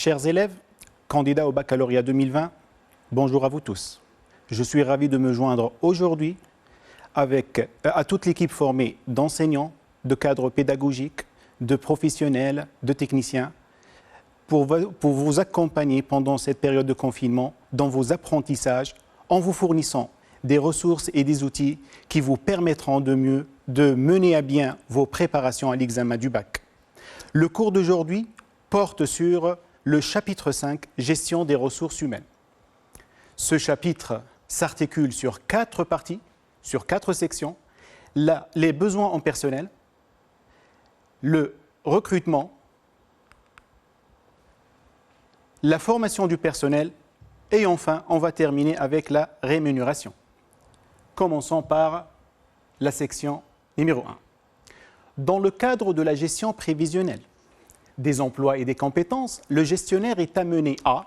Chers élèves, candidats au baccalauréat 2020, bonjour à vous tous. Je suis ravi de me joindre aujourd'hui à toute l'équipe formée d'enseignants, de cadres pédagogiques, de professionnels, de techniciens, pour vous accompagner pendant cette période de confinement dans vos apprentissages en vous fournissant des ressources et des outils qui vous permettront de mener à bien vos préparations à l'examen du bac. Le cours d'aujourd'hui porte sur le chapitre 5, Gestion des ressources humaines. Ce chapitre s'articule sur 4 parties, sur 4 sections. Les besoins en personnel, le recrutement, la formation du personnel et enfin, on va terminer avec la rémunération. Commençons par la section numéro 1. Dans le cadre de la gestion prévisionnelle des emplois et des compétences, le gestionnaire est amené à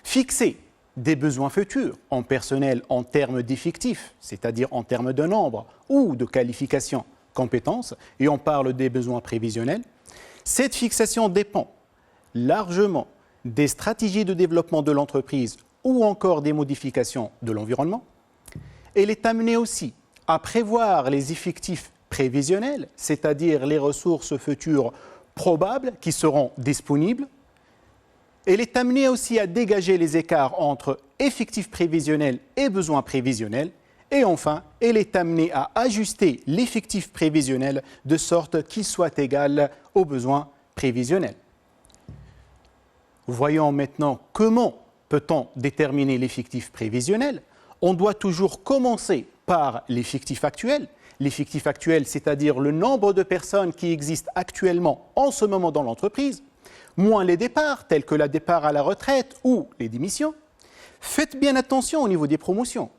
fixer des besoins futurs en personnel en termes d'effectifs, c'est-à-dire en termes de nombre ou de qualification, compétences, et on parle des besoins prévisionnels. Cette fixation dépend largement des stratégies de développement de l'entreprise ou encore des modifications de l'environnement. Elle est amenée aussi à prévoir les effectifs prévisionnels, c'est-à-dire les ressources futures probables qui seront disponibles. Elle est amenée aussi à dégager les écarts entre effectifs prévisionnels et besoins prévisionnels. Et enfin, elle est amenée à ajuster l'effectif prévisionnel de sorte qu'il soit égal aux besoins prévisionnels. Voyons maintenant comment peut-on déterminer l'effectif prévisionnel. On doit toujours commencer par l'effectif actuel. L'effectif actuel, c'est-à-dire le nombre de personnes qui existent actuellement en ce moment dans l'entreprise, moins les départs, tels que le départ à la retraite ou les démissions. Faites bien attention au niveau des promotions.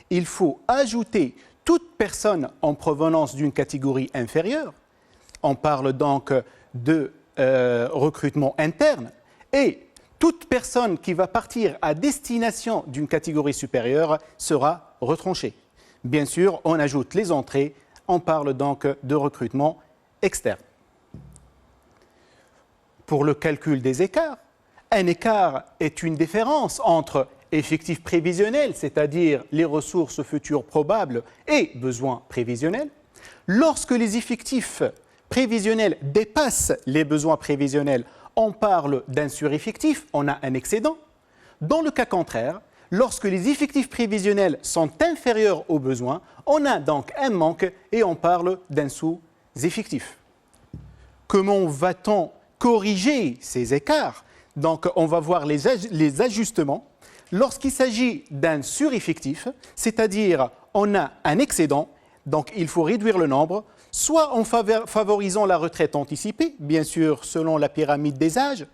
Il faut ajouter toute personne en provenance d'une catégorie inférieure. On parle donc de recrutement interne. Et toute personne qui va partir à destination d'une catégorie supérieure sera retranchée. Bien sûr, on ajoute les entrées, on parle donc de recrutement externe. Pour le calcul des écarts, un écart est une différence entre effectifs prévisionnels, c'est-à-dire les ressources futures probables, et besoins prévisionnels. Lorsque les effectifs prévisionnels dépassent les besoins prévisionnels, on parle d'un sureffectif, on a un excédent. Dans le cas contraire, lorsque les effectifs prévisionnels sont inférieurs aux besoins, on a donc un manque et on parle d'un sous-effectif. Comment va-t-on corriger ces écarts? Donc, on va voir les ajustements. Lorsqu'il s'agit d'un sureffectif, c'est-à-dire on a un excédent, donc il faut réduire le nombre, soit en favorisant la retraite anticipée, bien sûr selon la pyramide des âges.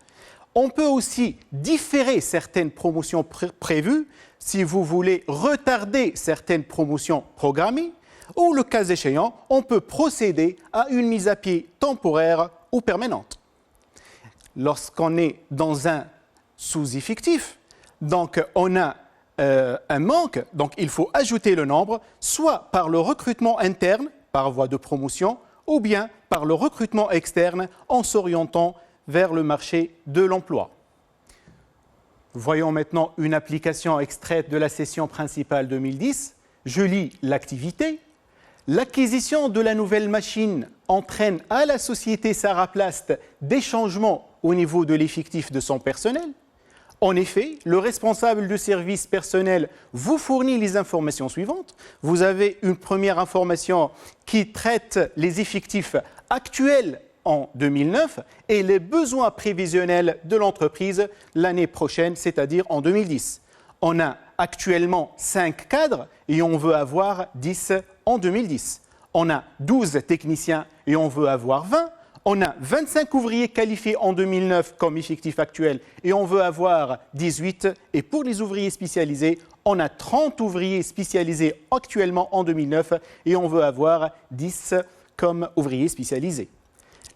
On peut aussi différer certaines promotions prévues si vous voulez retarder certaines promotions programmées, ou le cas échéant, on peut procéder à une mise à pied temporaire ou permanente. Lorsqu'on est dans un sous-effectif, donc on a un manque, donc il faut ajouter le nombre, soit par le recrutement interne, par voie de promotion, ou bien par le recrutement externe en s'orientant vers le marché de l'emploi. Voyons maintenant une application extraite de la session principale 2010. Je lis l'activité. L'acquisition de la nouvelle machine entraîne à la société Saraplast des changements au niveau de l'effectif de son personnel. En effet, le responsable du service personnel vous fournit les informations suivantes. Vous avez une première information qui traite les effectifs actuels en 2009 et les besoins prévisionnels de l'entreprise l'année prochaine, c'est-à-dire en 2010. On a actuellement 5 cadres et on veut avoir 10 en 2010. On a 12 techniciens et on veut avoir 20. On a 25 ouvriers qualifiés en 2009 comme effectif actuel et on veut avoir 18. Et pour les ouvriers spécialisés, on a 30 ouvriers spécialisés actuellement en 2009 et on veut avoir 10 comme ouvriers spécialisés.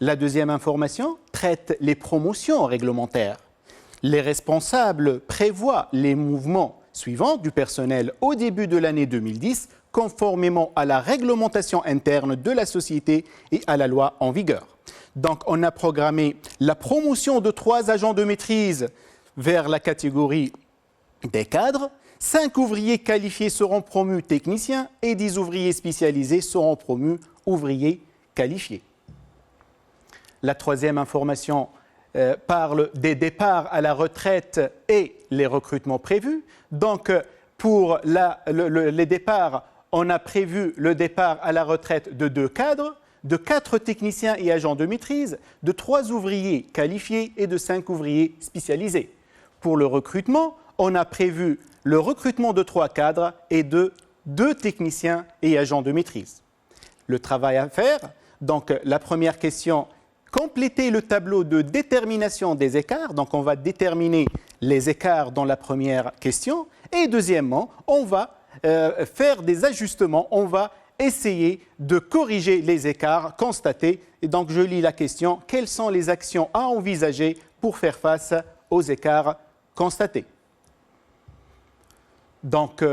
La deuxième information traite les promotions réglementaires. Les responsables prévoient les mouvements suivants du personnel au début de l'année 2010 conformément à la réglementation interne de la société et à la loi en vigueur. Donc, on a programmé la promotion de 3 agents de maîtrise vers la catégorie des cadres. 5 ouvriers qualifiés seront promus techniciens et 10 ouvriers spécialisés seront promus ouvriers qualifiés. La troisième information parle des départs à la retraite et les recrutements prévus. Donc, pour les départs, on a prévu le départ à la retraite de 2 cadres, de 4 techniciens et agents de maîtrise, de 3 ouvriers qualifiés et de 5 ouvriers spécialisés. Pour le recrutement, on a prévu le recrutement de 3 cadres et de 2 techniciens et agents de maîtrise. Le travail à faire, donc la première question, compléter le tableau de détermination des écarts. Donc, on va déterminer les écarts dans la première question. Et deuxièmement, on va faire des ajustements. On va essayer de corriger les écarts constatés. Et donc, je lis la question. Quelles sont les actions à envisager pour faire face aux écarts constatés? Donc,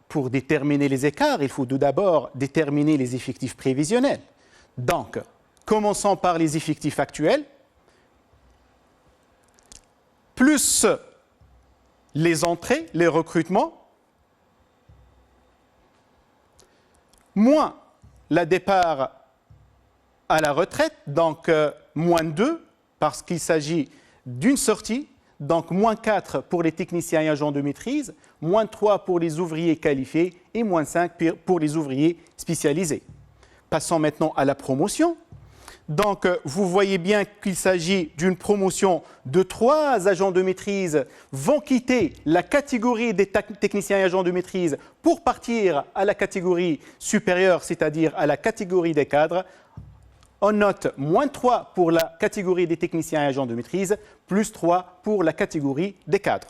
pour déterminer les écarts, il faut tout d'abord déterminer les effectifs prévisionnels. Donc, commençons par les effectifs actuels, plus les entrées, les recrutements, moins le départ à la retraite, donc moins 2, parce qu'il s'agit d'une sortie, donc moins 4 pour les techniciens et agents de maîtrise, moins 3 pour les ouvriers qualifiés et moins 5 pour les ouvriers spécialisés. Passons maintenant à la promotion. Donc, vous voyez bien qu'il s'agit d'une promotion de 3 agents de maîtrise vont quitter la catégorie des techniciens et agents de maîtrise pour partir à la catégorie supérieure, c'est-à-dire à la catégorie des cadres. On note moins 3 pour la catégorie des techniciens et agents de maîtrise, plus 3 pour la catégorie des cadres.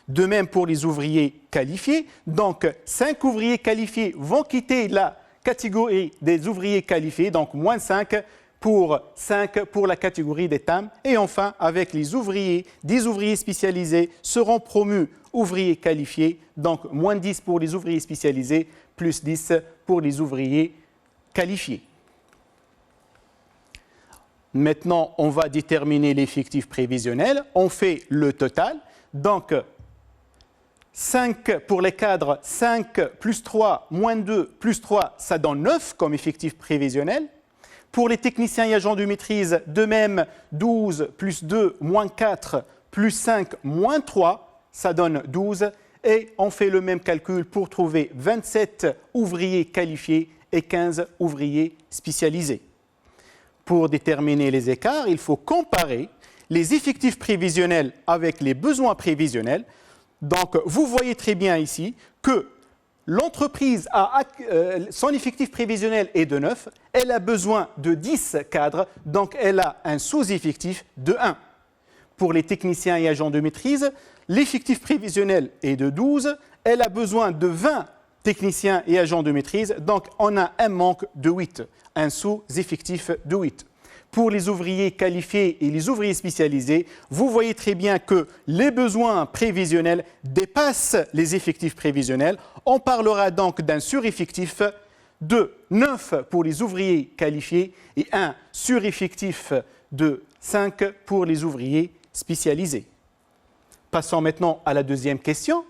De même pour les ouvriers qualifiés. Donc, 5 ouvriers qualifiés vont quitter la catégorie des ouvriers qualifiés, donc moins 5 pour 5 pour la catégorie des TAM. Et enfin, avec les ouvriers, 10 ouvriers spécialisés seront promus ouvriers qualifiés, donc moins 10 pour les ouvriers spécialisés, plus 10 pour les ouvriers qualifiés. Maintenant, on va déterminer l'effectif prévisionnel. On fait le total. Donc, 5 pour les cadres, 5 plus 3, moins 2, plus 3, ça donne 9 comme effectif prévisionnel. Pour les techniciens et agents de maîtrise, de même, 12 plus 2, moins 4, plus 5, moins 3, ça donne 12. Et on fait le même calcul pour trouver 27 ouvriers qualifiés et 15 ouvriers spécialisés. Pour déterminer les écarts, il faut comparer les effectifs prévisionnels avec les besoins prévisionnels. Donc, vous voyez très bien ici que l'entreprise a son effectif prévisionnel est de 9, elle a besoin de 10 cadres, donc elle a un sous-effectif de 1. Pour les techniciens et agents de maîtrise, l'effectif prévisionnel est de 12, elle a besoin de 20 techniciens et agents de maîtrise, donc on a un manque de 8, un sous-effectif de 8. Pour les ouvriers qualifiés et les ouvriers spécialisés, vous voyez très bien que les besoins prévisionnels dépassent les effectifs prévisionnels. On parlera donc d'un sureffectif de 9 pour les ouvriers qualifiés et un sureffectif de 5 pour les ouvriers spécialisés. Passons maintenant à la deuxième question.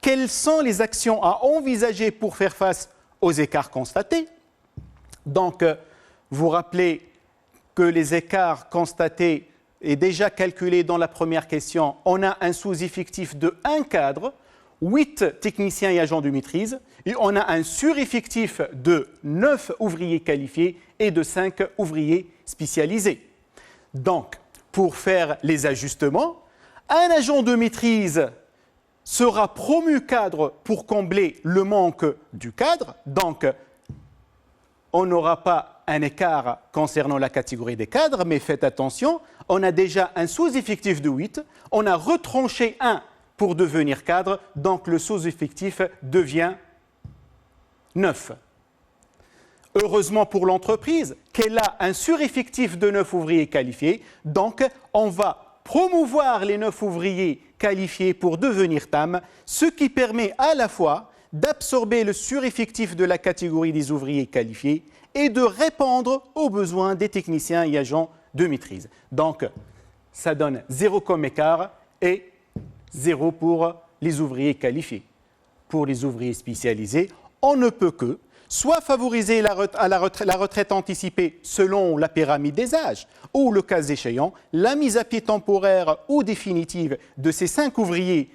Quelles sont les actions à envisager pour faire face aux écarts constatés? Donc, vous rappelez que les écarts constatés est déjà calculé dans la première question. On a un sous-effectif de 1 cadre, 8 techniciens et agents de maîtrise, et on a un sureffectif de 9 ouvriers qualifiés et de 5 ouvriers spécialisés. Donc, pour faire les ajustements, un agent de maîtrise sera promu cadre pour combler le manque du cadre. Donc, on n'aura pas un écart concernant la catégorie des cadres, mais faites attention, on a déjà un sous-effectif de 8, on a retranché 1 pour devenir cadre, donc le sous-effectif devient 9. Heureusement pour l'entreprise qu'elle a un sureffectif de 9 ouvriers qualifiés, donc on va promouvoir les 9 ouvriers qualifiés pour devenir TAM, ce qui permet à la fois d'absorber le sureffectif de la catégorie des ouvriers qualifiés et de répondre aux besoins des techniciens et agents de maîtrise. Donc, ça donne 0 comme écart et 0 pour les ouvriers qualifiés. Pour les ouvriers spécialisés, on ne peut que soit favoriser la retraite anticipée selon la pyramide des âges, ou le cas échéant, la mise à pied temporaire ou définitive de ces 5 ouvriers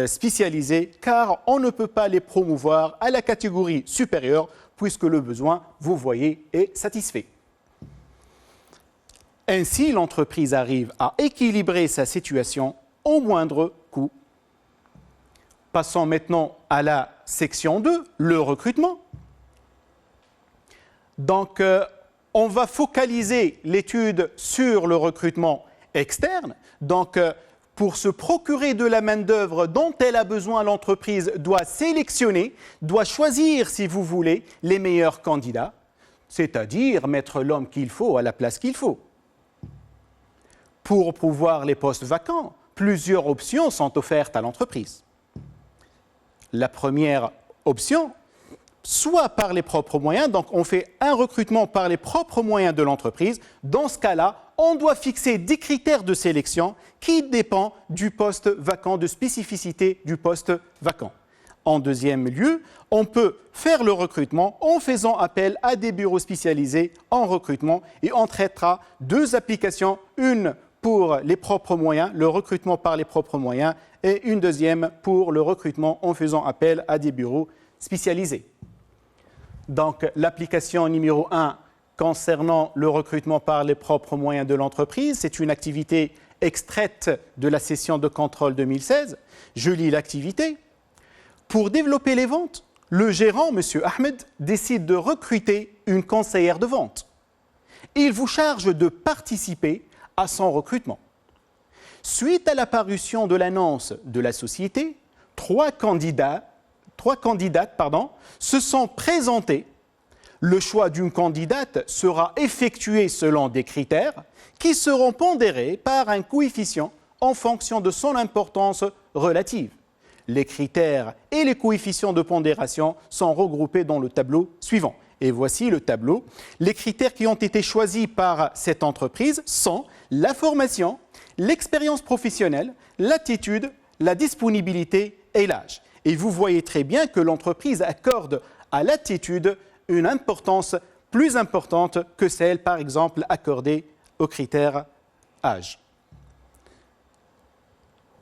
spécialisés, car on ne peut pas les promouvoir à la catégorie supérieure, puisque le besoin, vous voyez, est satisfait. Ainsi, l'entreprise arrive à équilibrer sa situation au moindre coût. Passons maintenant à la section 2, le recrutement. Donc, on va focaliser l'étude sur le recrutement externe. Donc, pour se procurer de la main-d'œuvre dont elle a besoin, l'entreprise doit sélectionner, doit choisir, si vous voulez, les meilleurs candidats, c'est-à-dire mettre l'homme qu'il faut à la place qu'il faut. Pour pourvoir les postes vacants, plusieurs options sont offertes à l'entreprise. La première option, soit par les propres moyens, donc on fait un recrutement par les propres moyens de l'entreprise. Dans ce cas-là, on doit fixer des critères de sélection qui dépendent du poste vacant, de spécificité du poste vacant. En deuxième lieu, on peut faire le recrutement en faisant appel à des bureaux spécialisés en recrutement et on traitera 2 applications, une pour les propres moyens, le recrutement par les propres moyens, et une deuxième pour le recrutement en faisant appel à des bureaux spécialisés. Donc, l'application numéro 1 concernant le recrutement par les propres moyens de l'entreprise, c'est une activité extraite de la session de contrôle 2016. Je lis l'activité. Pour développer les ventes, le gérant, M. Ahmed, décide de recruter une conseillère de vente. Il vous charge de participer à son recrutement. Suite à la parution de l'annonce de la société, 3 candidates se sont présentés. Le choix d'une candidate sera effectué selon des critères qui seront pondérés par un coefficient en fonction de son importance relative. Les critères et les coefficients de pondération sont regroupés dans le tableau suivant. Et voici le tableau. Les critères qui ont été choisis par cette entreprise sont la formation, l'expérience professionnelle, l'attitude, la disponibilité et l'âge. Et vous voyez très bien que l'entreprise accorde à l'attitude une importance plus importante que celle, par exemple, accordée au critère âge.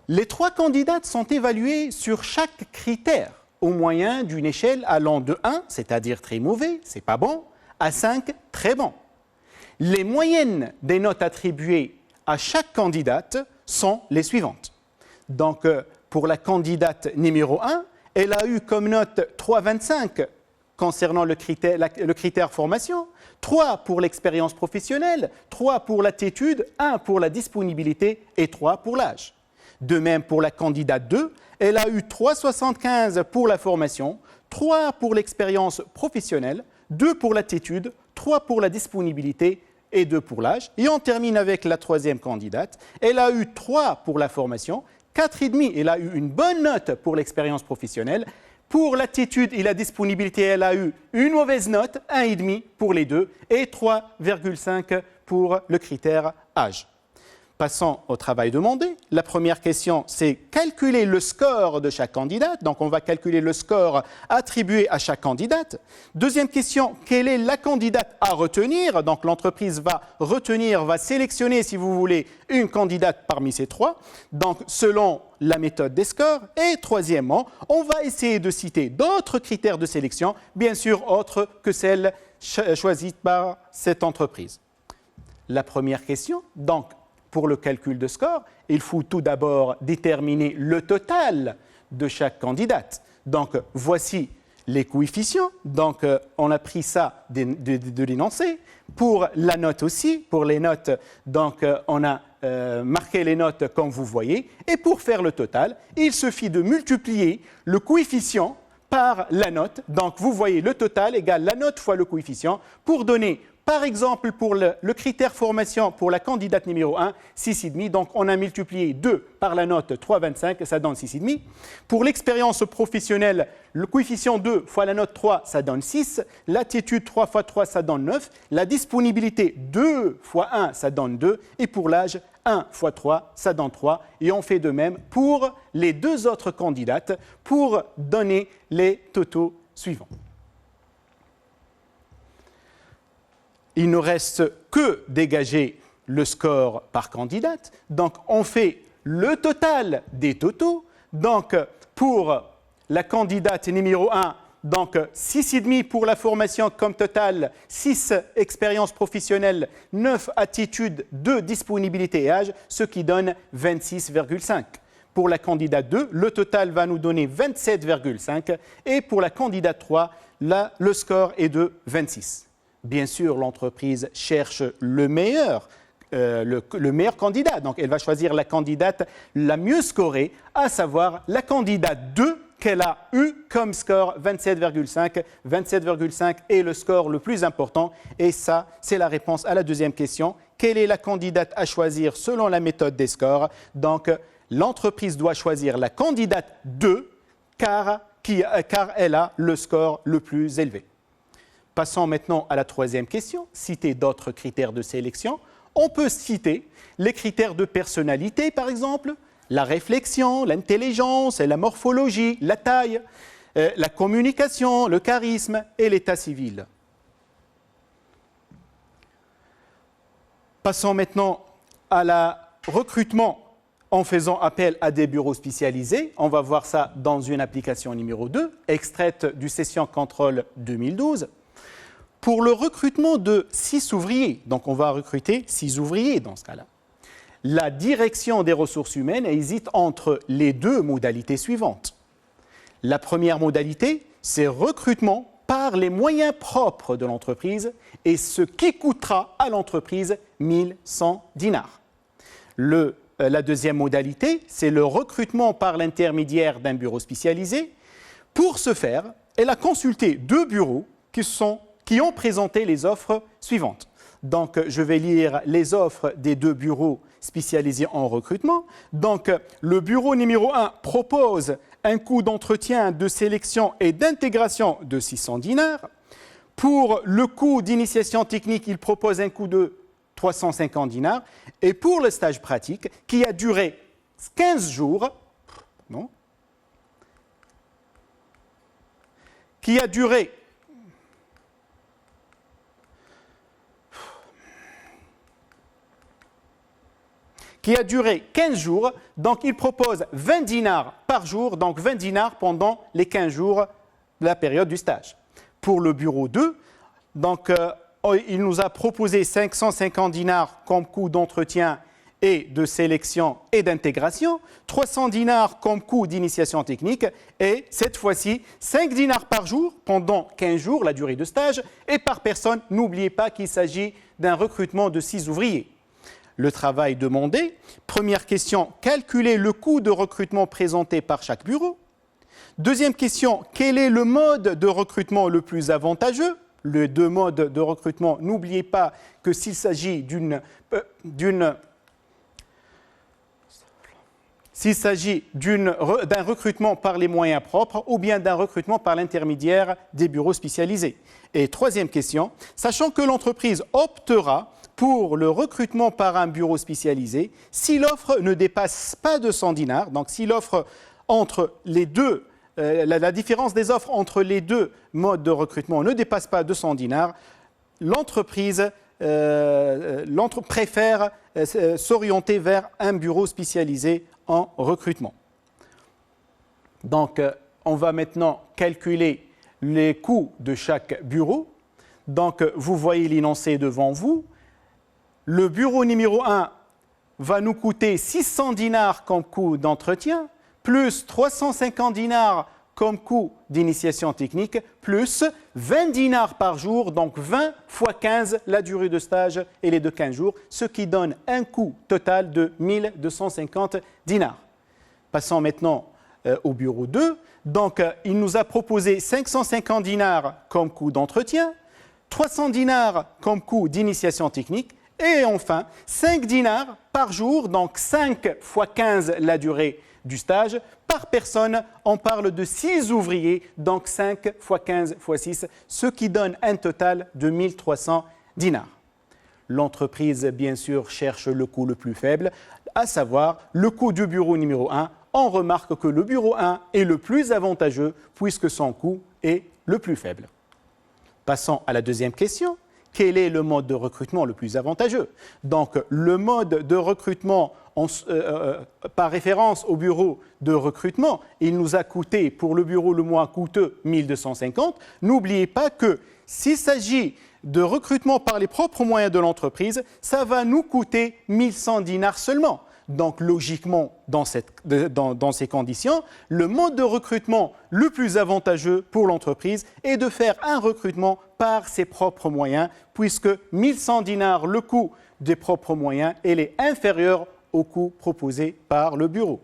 Les 3 candidates sont évaluées sur chaque critère au moyen d'une échelle allant de 1, c'est-à-dire très mauvais, c'est pas bon, à 5, très bon. Les moyennes des notes attribuées à chaque candidate sont les suivantes. Donc, pour la candidate numéro 1, elle a eu comme note 3,25 concernant le critère formation, 3 pour l'expérience professionnelle, 3 pour l'attitude, 1 pour la disponibilité et 3 pour l'âge. De même pour la candidate 2, elle a eu 3,75 pour la formation, 3 pour l'expérience professionnelle, 2 pour l'attitude, 3 pour la disponibilité et 2 pour l'âge. Et on termine avec la 3e candidate. Elle a eu 3 pour la formation, 4,5, elle a eu une bonne note pour l'expérience professionnelle. Pour l'attitude et la disponibilité, elle a eu une mauvaise note, 1,5 pour les deux, et 3,5 pour le critère âge. Passons au travail demandé. La première question, c'est calculer le score de chaque candidate. Donc, on va calculer le score attribué à chaque candidate. Deuxième question, quelle est la candidate à retenir? Donc, l'entreprise va retenir, va sélectionner, si vous voulez, une candidate parmi ces 3. Donc, selon la méthode des scores. Et troisièmement, on va essayer de citer d'autres critères de sélection, bien sûr autres que celles choisies par cette entreprise. La première question, donc, pour le calcul de score, il faut tout d'abord déterminer le total de chaque candidate. Donc, voici les coefficients. Donc, on a pris ça de l'énoncé. Pour la note aussi, pour les notes, donc, on a marqué les notes comme vous voyez. Et pour faire le total, il suffit de multiplier le coefficient par la note. Donc, vous voyez le total égale la note fois le coefficient pour donner par exemple, pour le critère formation pour la candidate numéro 1, 6,5. Donc, on a multiplié 2 par la note 3,25, ça donne 6,5. Pour l'expérience professionnelle, le coefficient 2 fois la note 3, ça donne 6. L'attitude 3 fois 3, ça donne 9. La disponibilité 2 fois 1, ça donne 2. Et pour l'âge, 1 fois 3, ça donne 3. Et on fait de même pour les deux autres candidates pour donner les totaux suivants. Il ne reste que dégager le score par candidate. Donc, on fait le total des totaux. Donc, pour la candidate numéro 1, donc 6,5 pour la formation comme total, 6 expériences professionnelles, 9 attitudes, 2 disponibilités et âge, ce qui donne 26,5. Pour la candidate 2, le total va nous donner 27,5. Et pour la candidate 3, le score est de 26. Bien sûr, l'entreprise cherche le meilleur candidat. Donc, elle va choisir la candidate la mieux scorée, à savoir la candidate 2 qu'elle a eu comme score 27,5. 27,5 est le score le plus important. Et ça, c'est la réponse à la deuxième question. Quelle est la candidate à choisir selon la méthode des scores? Donc, l'entreprise doit choisir la candidate 2 car elle a le score le plus élevé. Passons maintenant à la troisième question, citer d'autres critères de sélection. On peut citer les critères de personnalité, par exemple, la réflexion, l'intelligence, la morphologie, la taille, la communication, le charisme et l'état civil. Passons maintenant à la recrutement en faisant appel à des bureaux spécialisés. On va voir ça dans une application numéro 2, extraite du Session Contrôle 2012. Pour le recrutement de 6 ouvriers, donc on va recruter 6 ouvriers dans ce cas-là, la direction des ressources humaines hésite entre les deux modalités suivantes. La première modalité, c'est recrutement par les moyens propres de l'entreprise et ce qui coûtera à l'entreprise 1100 dinars. La deuxième modalité, c'est le recrutement par l'intermédiaire d'un bureau spécialisé. Pour ce faire, elle a consulté 2 bureaux qui ont présenté les offres suivantes. Donc, je vais lire les offres des 2 bureaux spécialisés en recrutement. Donc, le bureau numéro 1 propose un coût d'entretien, de sélection et d'intégration de 600 dinars. Pour le coût d'initiation technique, il propose un coût de 350 dinars. Et pour le stage pratique, qui a duré 15 jours, qui a duré 15 jours, donc il propose 20 dinars par jour, donc 20 dinars pendant les 15 jours de la période du stage. Pour le bureau 2, donc, il nous a proposé 550 dinars comme coût d'entretien et de sélection et d'intégration, 300 dinars comme coût d'initiation technique et cette fois-ci 5 dinars par jour pendant 15 jours, la durée de stage, et par personne. N'oubliez pas qu'il s'agit d'un recrutement de 6 ouvriers. Le travail demandé. Première question, calculer le coût de recrutement présenté par chaque bureau. Deuxième question, quel est le mode de recrutement le plus avantageux? Les 2 modes de recrutement, n'oubliez pas que s'il s'agit d'un recrutement par les moyens propres ou bien d'un recrutement par l'intermédiaire des bureaux spécialisés. Et troisième question, sachant que l'entreprise optera pour le recrutement par un bureau spécialisé, si l'offre ne dépasse pas 200 dinars, donc si l'offre entre les deux, la différence des offres entre les 2 modes de recrutement ne dépasse pas 200 dinars, l'entreprise préfère s'orienter vers un bureau spécialisé en recrutement. Donc, on va maintenant calculer les coûts de chaque bureau. Donc, vous voyez l'énoncé devant vous. Le bureau numéro 1 va nous coûter 600 dinars comme coût d'entretien, plus 350 dinars comme coût d'initiation technique, plus 20 dinars par jour, donc 20 fois 15 la durée de stage et les de 15 jours, ce qui donne un coût total de 1250 dinars. Passons maintenant au bureau 2. Donc, il nous a proposé 550 dinars comme coût d'entretien, 300 dinars comme coût d'initiation technique et enfin 5 dinars par jour, donc 5 fois 15 la durée du stage. Par personne, on parle de 6 ouvriers, donc 5 fois 15 fois 6, ce qui donne un total de 1300 dinars. L'entreprise, bien sûr, cherche le coût le plus faible, à savoir le coût du bureau numéro 1. On remarque que le bureau 1 est le plus avantageux puisque son coût est le plus faible. Passons à la deuxième question. Quel est le mode de recrutement le plus avantageux? Donc, le mode de recrutement par référence au bureau de recrutement, il nous a coûté, pour le bureau le moins coûteux, 1250. N'oubliez pas que s'il s'agit de recrutement par les propres moyens de l'entreprise, ça va nous coûter 1100 dinars seulement. Donc, logiquement, dans ces conditions, le mode de recrutement le plus avantageux pour l'entreprise est de faire un recrutement par ses propres moyens, puisque 1100 dinars, le coût des propres moyens, elle est inférieur au coût proposé par le bureau.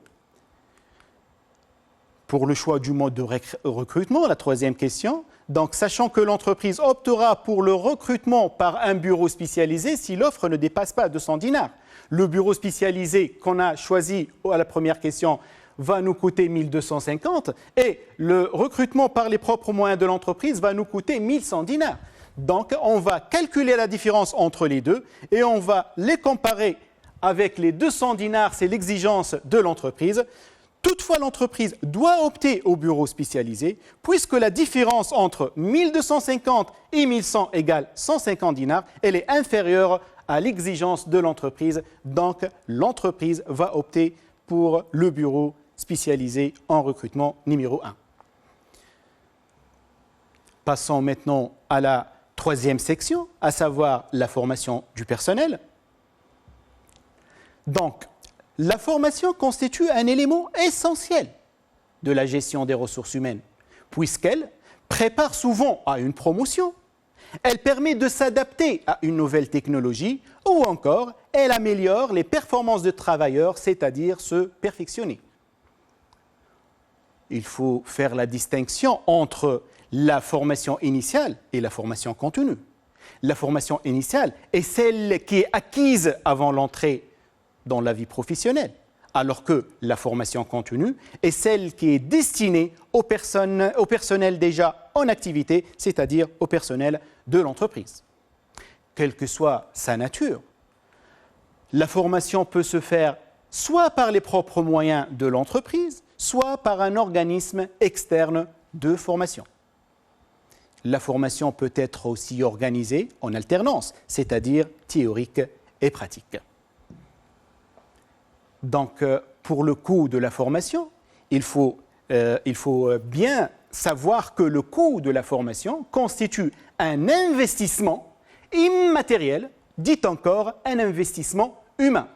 Pour le choix du mode de recrutement, la troisième question, donc sachant que l'entreprise optera pour le recrutement par un bureau spécialisé si l'offre ne dépasse pas 200 dinars. Le bureau spécialisé qu'on a choisi à la première question va nous coûter 1250 et le recrutement par les propres moyens de l'entreprise va nous coûter 1100 dinars. Donc, on va calculer la différence entre les deux et on va les comparer avec les 200 dinars, c'est l'exigence de l'entreprise. Toutefois, l'entreprise doit opter au bureau spécialisé puisque la différence entre 1250 et 1100 égale 150 dinars, elle est inférieure à l'exigence de l'entreprise. Donc, l'entreprise va opter pour le bureau spécialisé en recrutement numéro 1. Passons maintenant à la troisième section, à savoir la formation du personnel. Donc, la formation constitue un élément essentiel de la gestion des ressources humaines, puisqu'elle prépare souvent à une promotion, elle permet de s'adapter à une nouvelle technologie ou encore elle améliore les performances de travailleurs, c'est-à-dire se perfectionner. Il faut faire la distinction entre la formation initiale et la formation continue. La formation initiale est celle qui est acquise avant l'entrée dans la vie professionnelle, alors que la formation continue est celle qui est destinée au personnel déjà en activité, c'est-à-dire au personnel de l'entreprise. Quelle que soit sa nature, la formation peut se faire soit par les propres moyens de l'entreprise, soit par un organisme externe de formation. La formation peut être aussi organisée en alternance, c'est-à-dire théorique et pratique. Donc, pour le coût de la formation, il faut bien savoir que le coût de la formation constitue un investissement immatériel, dit encore un investissement humain.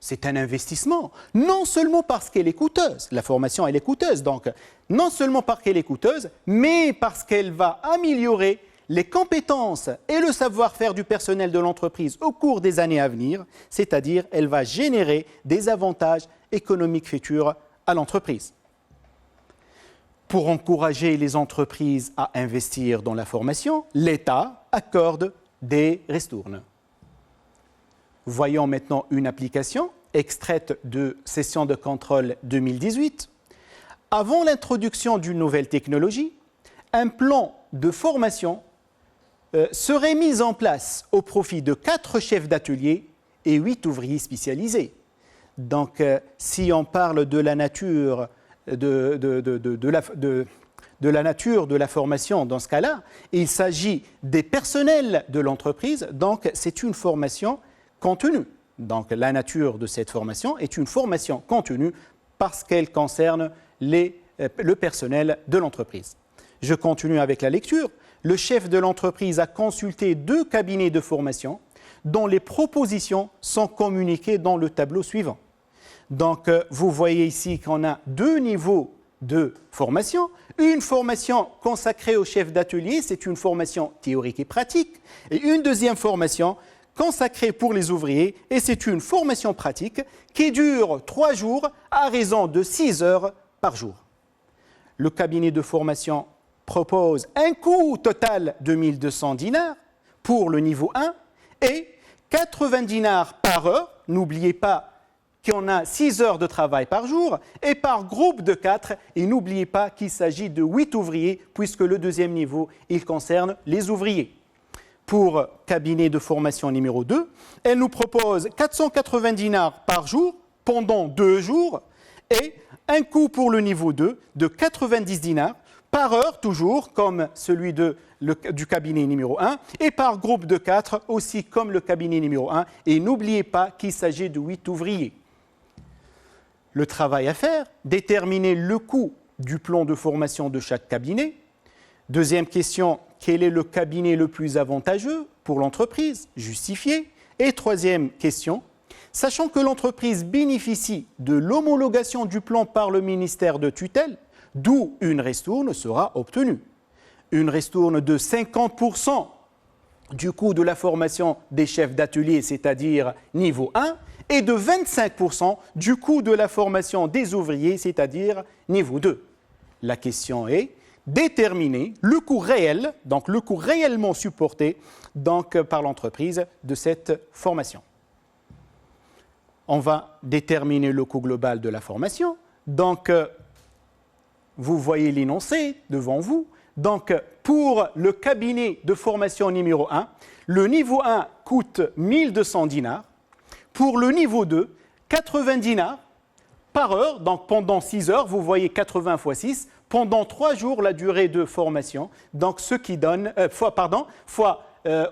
C'est un investissement, non seulement parce qu'elle est coûteuse, la formation elle est coûteuse, donc non seulement parce qu'elle est coûteuse, mais parce qu'elle va améliorer les compétences et le savoir-faire du personnel de l'entreprise au cours des années à venir, c'est-à-dire elle va générer des avantages économiques futurs à l'entreprise. Pour encourager les entreprises à investir dans la formation, l'État accorde des ristournes. Voyons maintenant une application extraite de Session de contrôle 2018. Avant l'introduction d'une nouvelle technologie, un plan de formation serait mis en place au profit de 4 chefs d'atelier et 8 ouvriers spécialisés. Donc, si on parle de la nature de la formation dans ce cas-là, il s'agit des personnels de l'entreprise, donc c'est une formation continue. Donc, la nature de cette formation est une formation continue parce qu'elle concerne le personnel de l'entreprise. Je continue avec la lecture. Le chef de l'entreprise a consulté 2 cabinets de formation dont les propositions sont communiquées dans le tableau suivant. Donc, vous voyez ici qu'on a 2 niveaux de formation. Une formation consacrée au chef d'atelier, c'est une formation théorique et pratique. Et une deuxième formation consacrée pour les ouvriers, et c'est une formation pratique qui dure 3 jours à raison de 6 heures par jour. Le cabinet de formation propose un coût total de 1200 dinars, pour le niveau 1 et 80 dinars par heure. N'oubliez pas qu'on a 6 heures de travail par jour et par groupe de 4. Et n'oubliez pas qu'il s'agit de 8 ouvriers puisque le deuxième niveau, il concerne les ouvriers. Pour cabinet de formation numéro 2, elle nous propose 480 dinars par jour pendant 2 jours et un coût pour le niveau 2 de 90 dinars par heure, toujours comme celui du cabinet numéro 1, et par groupe de 4, aussi comme le cabinet numéro 1. Et n'oubliez pas qu'il s'agit de 8 ouvriers. Le travail à faire, déterminer le coût du plan de formation de chaque cabinet. Deuxième question, quel est le cabinet le plus avantageux pour l'entreprise? Justifié. Et troisième question, sachant que l'entreprise bénéficie de l'homologation du plan par le ministère de tutelle, d'où une ristourne sera obtenue. Une ristourne de 50% du coût de la formation des chefs d'atelier, c'est-à-dire niveau 1, et de 25% du coût de la formation des ouvriers, c'est-à-dire niveau 2. La question est déterminer le coût réel, donc le coût réellement supporté par l'entreprise de cette formation. On va déterminer le coût global de la formation. Donc, vous voyez l'énoncé devant vous. Donc, pour le cabinet de formation numéro 1, le niveau 1 coûte 1200 dinars. Pour le niveau 2, 80 dinars par heure. Donc, pendant 6 heures, vous voyez 80 fois 6. Pendant 3 jours, la durée de formation. Donc, ce qui donne, fois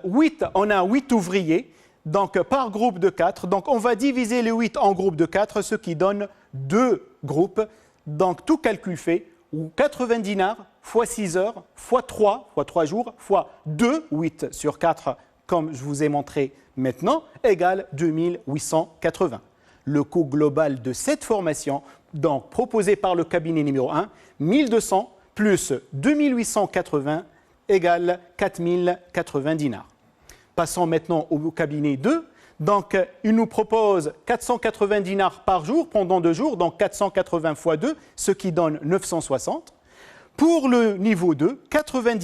8, on a 8 ouvriers. Donc, par groupe de 4. Donc, on va diviser les 8 en groupes de 4, ce qui donne 2 groupes. Donc, tout calcul fait, 80 dinars fois 6 heures, fois 3 jours, fois 2, 8 sur 4, comme je vous ai montré maintenant, égale 2880. Le coût global de cette formation, donc proposé par le cabinet numéro 1, 1200 plus 2880 égale 4080 dinars. Passons maintenant au cabinet 2. Donc, il nous propose 480 dinars par jour pendant 2 jours, donc 480 fois 2, ce qui donne 960. Pour le niveau 2, 90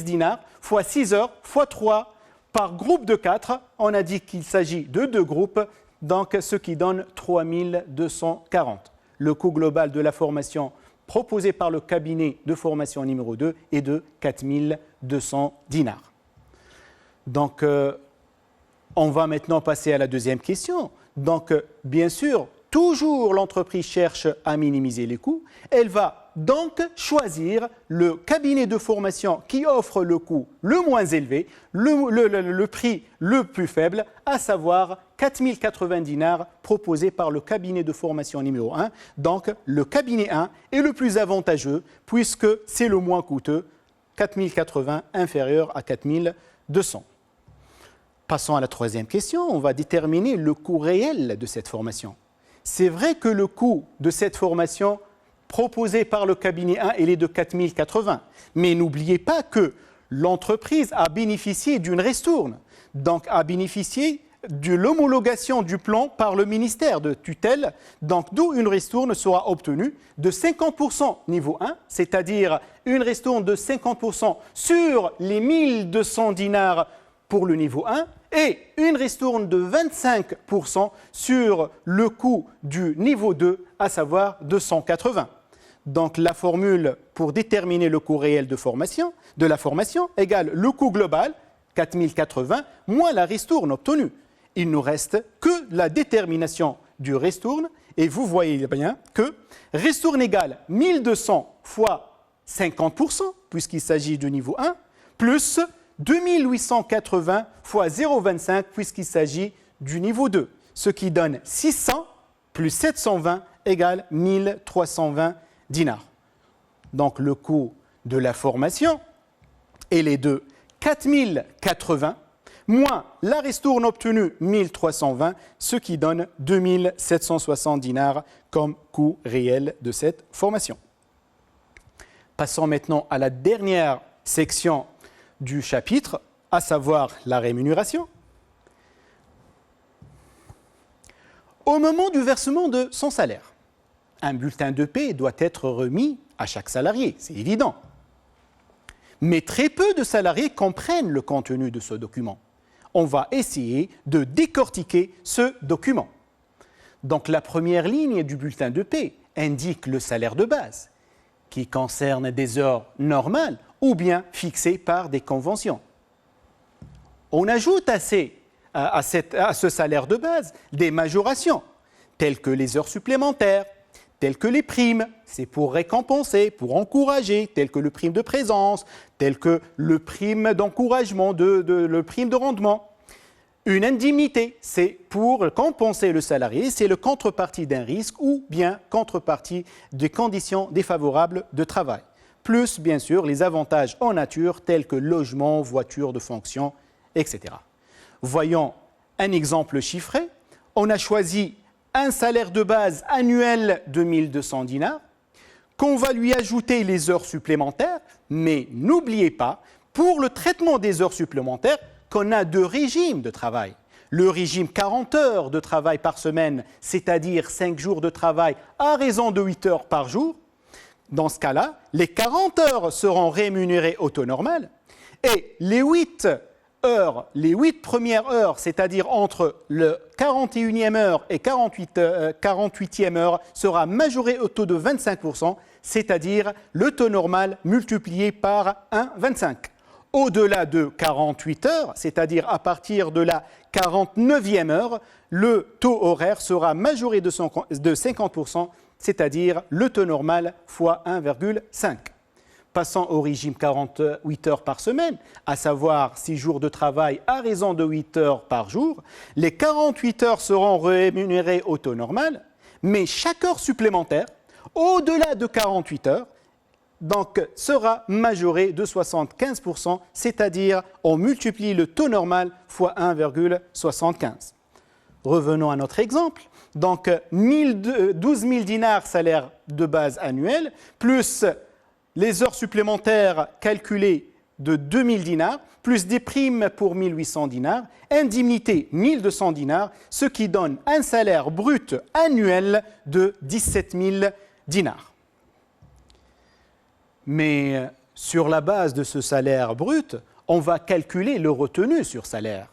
dinars fois 6 heures fois 3 par groupe de 4. On a dit qu'il s'agit de 2 groupes, donc ce qui donne 3240. Le coût global de la formation proposée par le cabinet de formation numéro 2 est de 4200 dinars. Donc, on va maintenant passer à la deuxième question. Donc, bien sûr, toujours l'entreprise cherche à minimiser les coûts. Elle va donc choisir le cabinet de formation qui offre le coût le moins élevé, le prix le plus faible, à savoir 4080 dinars proposé par le cabinet de formation numéro 1. Donc, le cabinet 1 est le plus avantageux puisque c'est le moins coûteux, 4080 inférieur à 4200. Passons à la troisième question, on va déterminer le coût réel de cette formation. C'est vrai que le coût de cette formation proposée par le cabinet 1, il est de 4080. Mais n'oubliez pas que l'entreprise a bénéficié d'une ristourne, donc a bénéficié de l'homologation du plan par le ministère de tutelle, donc d'où une ristourne sera obtenue de 50% niveau 1, c'est-à-dire une ristourne de 50% sur les 1200 dinars pour le niveau 1 et une ristourne de 25% sur le coût du niveau 2, à savoir 280. Donc la formule pour déterminer le coût réel de la formation égale le coût global, 4080, moins la ristourne obtenue. Il ne nous reste que la détermination du ristourne et vous voyez bien que ristourne égale 1200 fois 50%, puisqu'il s'agit du niveau 1, plus 2880 fois 0,25 puisqu'il s'agit du niveau 2, ce qui donne 600 plus 720 égale 1320 dinars. Donc le coût de la formation, elle est de 4080 moins la ristourne obtenue 1320, ce qui donne 2760 dinars comme coût réel de cette formation. Passons maintenant à la dernière section du chapitre, à savoir la rémunération. Au moment du versement de son salaire, un bulletin de paie doit être remis à chaque salarié, c'est évident. Mais très peu de salariés comprennent le contenu de ce document. On va essayer de décortiquer ce document. Donc la première ligne du bulletin de paie indique le salaire de base, qui concerne des heures normales ou bien fixées par des conventions. On ajoute à ce salaire de base des majorations, telles que les heures supplémentaires, telles que les primes, c'est pour récompenser, pour encourager, telles que le prime de présence, telles que le prime d'encouragement, le prime de rendement. Une indemnité, c'est pour compenser le salarié, c'est le contrepartie d'un risque ou bien contrepartie des conditions défavorables de travail. Plus, bien sûr, les avantages en nature tels que logement, voiture de fonction, etc. Voyons un exemple chiffré. On a choisi un salaire de base annuel de 1200 dinars, qu'on va lui ajouter les heures supplémentaires, mais n'oubliez pas, pour le traitement des heures supplémentaires, qu'on a deux régimes de travail. Le régime 40 heures de travail par semaine, c'est-à-dire 5 jours de travail à raison de 8 heures par jour. Dans ce cas-là, les 40 heures seront rémunérées au taux normal et les 8 premières heures, c'est-à-dire entre le 41e heure et 48e heure, sera majorée au taux de 25%, c'est-à-dire le taux normal multiplié par 1,25. Au-delà de 48 heures, c'est-à-dire à partir de la 49e heure, le taux horaire sera majoré de 50%, c'est-à-dire le taux normal fois 1,5. Passant au régime 48 heures par semaine, à savoir 6 jours de travail à raison de 8 heures par jour, les 48 heures seront rémunérées au taux normal, mais chaque heure supplémentaire, au-delà de 48 heures, donc sera majorée de 75%, c'est-à-dire on multiplie le taux normal fois 1,75. Revenons à notre exemple. Donc 12 000 dinars salaire de base annuel, plus les heures supplémentaires calculées de 2 000 dinars, plus des primes pour 1 800 dinars, indemnité 1 200 dinars, ce qui donne un salaire brut annuel de 17 000 dinars. Mais sur la base de ce salaire brut, on va calculer le retenu sur salaire.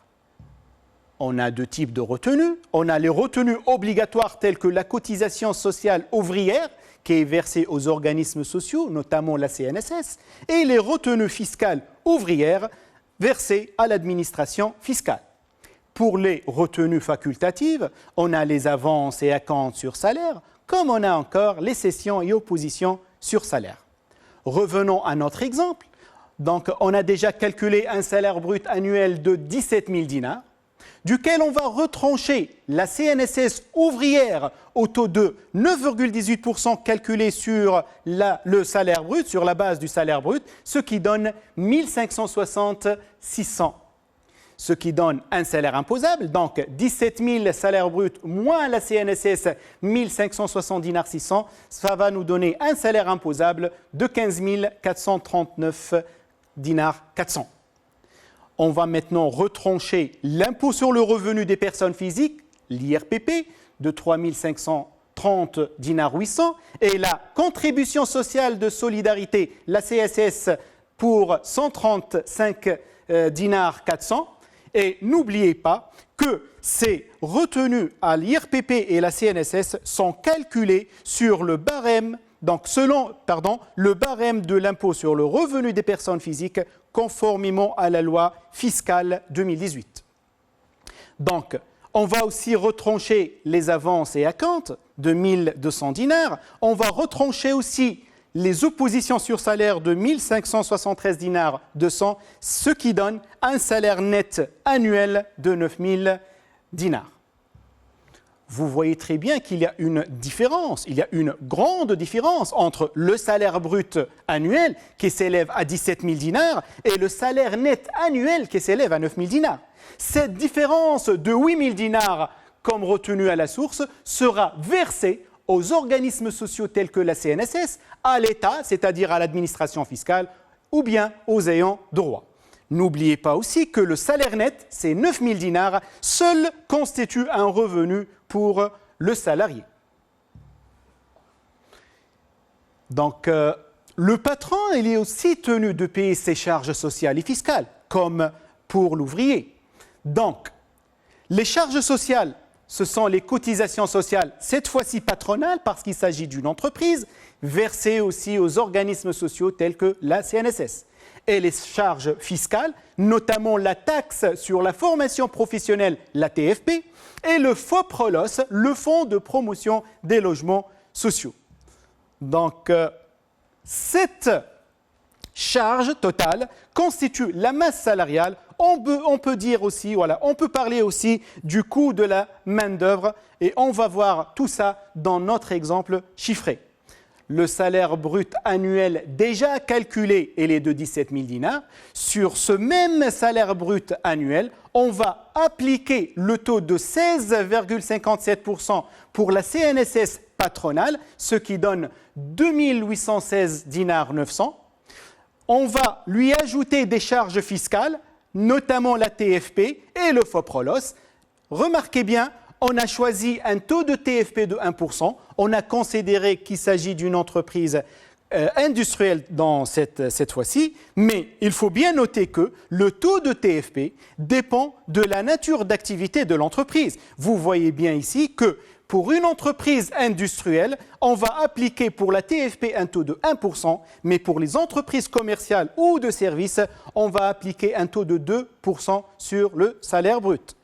On a deux types de retenues. On a les retenues obligatoires telles que la cotisation sociale ouvrière qui est versée aux organismes sociaux, notamment la CNSS, et les retenues fiscales ouvrières versées à l'administration fiscale. Pour les retenues facultatives, on a les avances et acomptes sur salaire, comme on a encore les cessions et oppositions sur salaire. Revenons à notre exemple. Donc, on a déjà calculé un salaire brut annuel de 17 000 dinars, duquel on va retrancher la CNSS ouvrière au taux de 9,18% calculé sur le salaire brut, sur la base du salaire brut, ce qui donne 1560 600. Ce qui donne un salaire imposable, donc 17 000 salaires bruts moins la CNSS 1560 dinars 600, ça va nous donner un salaire imposable de 15 439 dinars 400. On va maintenant retrancher l'impôt sur le revenu des personnes physiques, l'IRPP, de 3 530 dinars 800, et la contribution sociale de solidarité, la CSS, pour 135 dinars 400. Et n'oubliez pas que ces retenues à l'IRPP et la CNSS sont calculées sur le barème, donc selon le barème de l'impôt sur le revenu des personnes physiques conformément à la loi fiscale 2018. Donc, on va aussi retrancher les avances et acomptes de 1 200 dinars. On va retrancher aussi les oppositions sur salaire de 1 573 dinars 200, ce qui donne un salaire net annuel de 9 000 dinars. Vous voyez très bien qu'il y a une différence, il y a une grande différence entre le salaire brut annuel qui s'élève à 17 000 dinars et le salaire net annuel qui s'élève à 9 000 dinars. Cette différence de 8 000 dinars comme retenue à la source sera versée aux organismes sociaux tels que la CNSS, à l'État, c'est-à-dire à l'administration fiscale, ou bien aux ayants droit. N'oubliez pas aussi que le salaire net, c'est 9 000 dinars, seul constitue un revenu pour le salarié. Donc, Le patron, il est aussi tenu de payer ses charges sociales et fiscales, comme pour l'ouvrier. Donc, les charges sociales, ce sont les cotisations sociales, cette fois-ci patronales, parce qu'il s'agit d'une entreprise, versées aussi aux organismes sociaux tels que la CNSS. Et les charges fiscales, notamment la taxe sur la formation professionnelle, la TFP, et le FOPROLOS, le Fonds de promotion des logements sociaux. Donc, cette charge totale constitue la masse salariale. On peut dire aussi, voilà, on peut parler aussi du coût de la main-d'œuvre et on va voir tout ça dans notre exemple chiffré. Le salaire brut annuel déjà calculé, il est de 17 000 dinars. Sur ce même salaire brut annuel, on va appliquer le taux de 16,57% pour la CNSS patronale, ce qui donne 2 816 dinars 900. On va lui ajouter des charges fiscales, notamment la TFP et le FOPROLOS. Remarquez bien, on a choisi un taux de TFP de 1%. On a considéré qu'il s'agit d'une entreprise industrielle dans cette fois-ci, mais il faut bien noter que le taux de TFP dépend de la nature d'activité de l'entreprise. Vous voyez bien ici que pour une entreprise industrielle, on va appliquer pour la TFP un taux de 1%, mais pour les entreprises commerciales ou de services, on va appliquer un taux de 2% sur le salaire brut.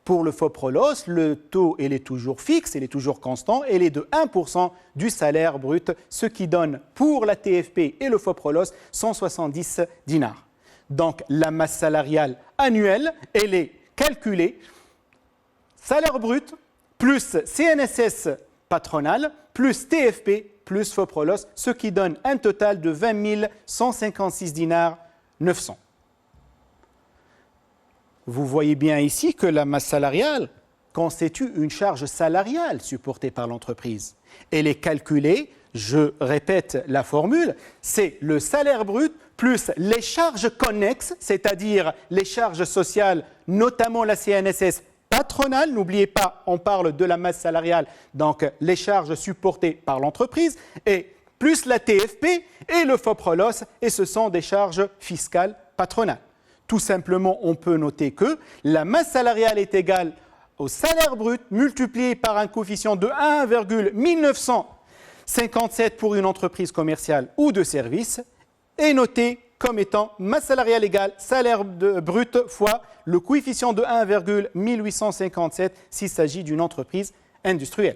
Pour le FOPROLOS, le taux il est toujours fixe, il est toujours constant, il est de 1% du salaire brut, ce qui donne pour la TFP et le FOPROLOS 170 dinars. Donc la masse salariale annuelle, elle est calculée, salaire brut, plus CNSS patronale, plus TFP, plus FOPROLOS, ce qui donne un total de 20 156 dinars 900. Vous voyez bien ici que la masse salariale constitue une charge salariale supportée par l'entreprise. Elle est calculée, je répète la formule, c'est le salaire brut plus les charges connexes, c'est-à-dire les charges sociales, notamment la CNSS patronale, n'oubliez pas, on parle de la masse salariale, donc les charges supportées par l'entreprise, et plus la TFP et le FOPROLOS, et ce sont des charges fiscales patronales. Tout simplement, on peut noter que la masse salariale est égale au salaire brut multiplié par un coefficient de 1,1957 pour une entreprise commerciale ou de service, et noté comme étant masse salariale égale salaire brut fois le coefficient de 1,1857 s'il s'agit d'une entreprise industrielle.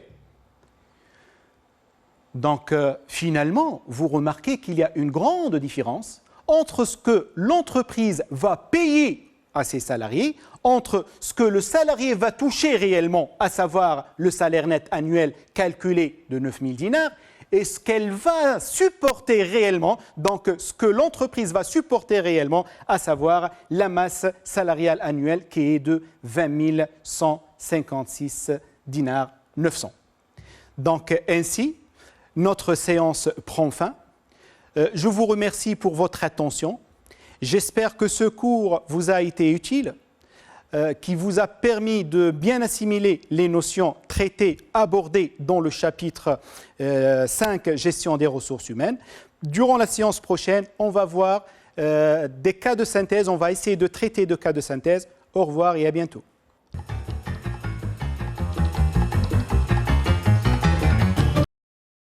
Donc finalement, vous remarquez qu'il y a une grande différence entre ce que l'entreprise va payer à ses salariés, entre ce que le salarié va toucher réellement, à savoir le salaire net annuel calculé de 9 000 dinars, et ce qu'elle va supporter réellement, donc ce que l'entreprise va supporter réellement, à savoir la masse salariale annuelle qui est de 20 156 dinars 900. Donc ainsi, notre séance prend fin. Je vous remercie pour votre attention. J'espère que ce cours vous a été utile, qui vous a permis de bien assimiler les notions traitées, abordées dans le chapitre 5, Gestion des ressources humaines. Durant la séance prochaine, on va voir des cas de synthèse, on va essayer de traiter de cas de synthèse. Au revoir et à bientôt.